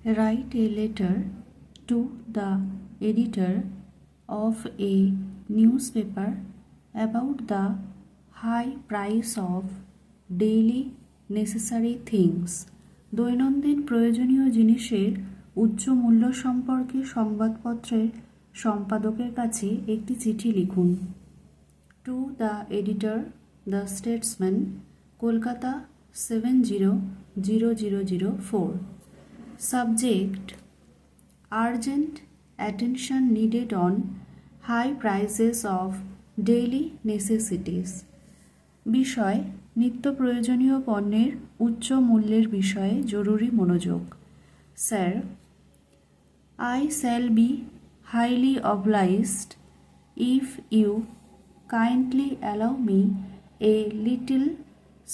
write a letter to the editor of a newspaper about the high price of daily necessary things. দৈনন্দিন প্রয়োজনীয় জিনিসের উচ্চ মূল্য সম্পর্কে সংবাদপত্রের সম্পাদকের কাছে একটি চিঠি লিখুন। To the editor, the Statesman, Kolkata 700004। Subject: urgent attention needed on high prices of daily necessities. বিষয়: নিত্য প্রয়োজনীয় পণ্যের উচ্চ মূল্যের বিষয়ে জরুরি মনোযোগ। Sir, I shall be highly obliged if you kindly allow me a little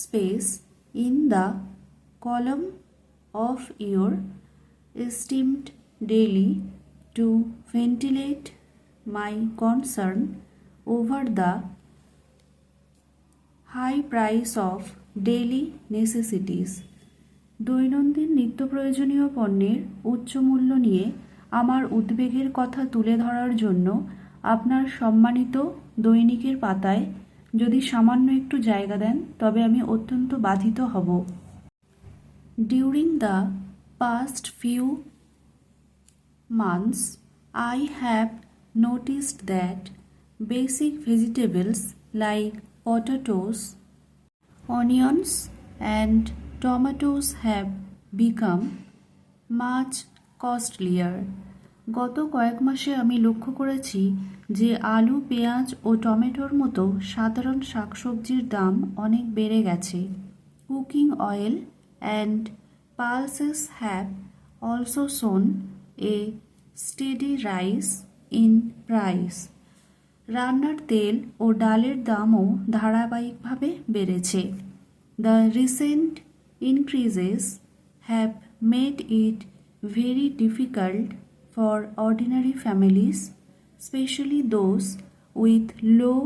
space in the column of your esteemed daily to ventilate my concern over the high price of daily necessities. দৈনন্দিন নিত্য প্রয়োজনীয় পণ্যের উচ্চ মূল্য নিয়ে আমার উদ্বেগের কথা তুলে ধরার জন্য আপনার সম্মানিত দৈনিকের পাতায় যদি সামান্য একটু জায়গা দেন তবে আমি অত্যন্ত বাধিত হব। During the past few months, I have noticed that basic vegetables like potatoes, onions, and tomatoes have become much costlier. গত কয়েক মাসে আমি লক্ষ্য করেছি যে আলু, পেঁয়াজ ও টমেটোর মতো সাধারণ শাকসবজির দাম অনেক বেড়ে গেছে। Cooking oil and pulses have also shown a steady rise in price. রান্নার তেল ও ডালের দামও ধারাবাহিকভাবে বেড়েছে। The recent increases have made it very difficult for ordinary families, especially those with low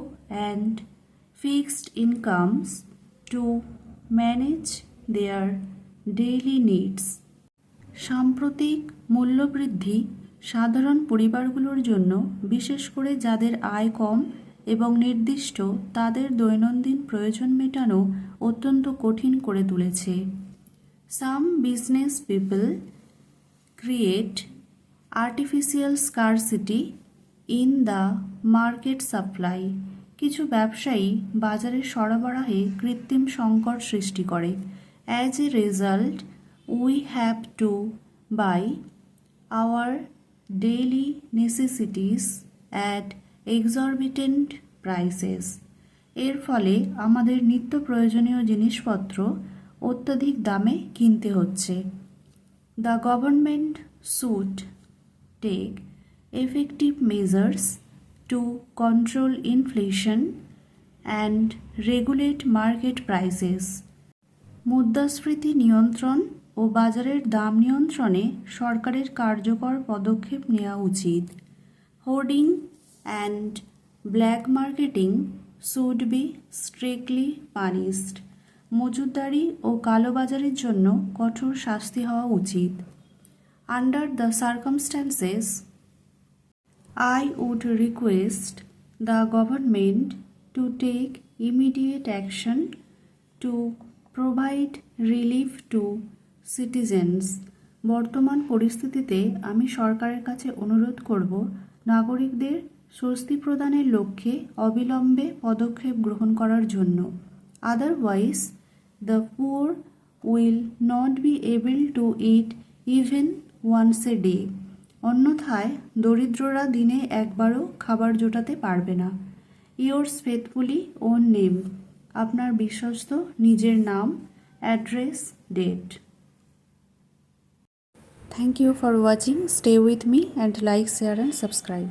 and fixed incomes, to manage their daily needs. সাম্প্রতিক মূল্যবৃদ্ধি সাধারণ পরিবারগুলোর জন্য, বিশেষ করে যাদের আয় কম এবং নির্দিষ্ট, তাদের দৈনন্দিন প্রয়োজন মেটানো অত্যন্ত কঠিন করে তুলেছে। Some business people create artificial scarcity in the market supply. কিছু ব্যবসায়ী বাজারে সরবরাহে কৃত্রিম সংকট সৃষ্টি করে। As a result, we have to buy our daily necessities at exorbitant prices. এর ফলে আমাদের নিত্য প্রয়োজনীয় জিনিসপত্র অত্যধিক দামে কিনতে হচ্ছে। The government should take effective measures to control inflation and regulate market prices. মুদ্রাস্ফীতি নিয়ন্ত্রণ ও বাজারের দাম নিয়ন্ত্রণে সরকারের কার্যকর পদক্ষেপ নেওয়া উচিত। Hoarding and black marketing should be strictly punished. মজুতদারি ও কালোবাজারের জন্য কঠোর শাস্তি হওয়া উচিত। Under the circumstances, I would request the government to take immediate action to provide relief to citizens. বর্তমান পরিস্থিতিতে আমি সরকারের কাছে অনুরোধ করব নাগরিকদের স্বস্তি প্রদানের লক্ষ্যে অবিলম্বে পদক্ষেপ গ্রহণ করার জন্য। Otherwise, the poor will not be able to eat even once a day. অন্যথায় দরিদ্ররা দিনে একবারও খাবার জোটাতে পারবে না। Yours faithfully own name. আপনার বিশ্বস্ত নিজের নাম, address, date. Thank you for watching. Stay with me and like, share and subscribe.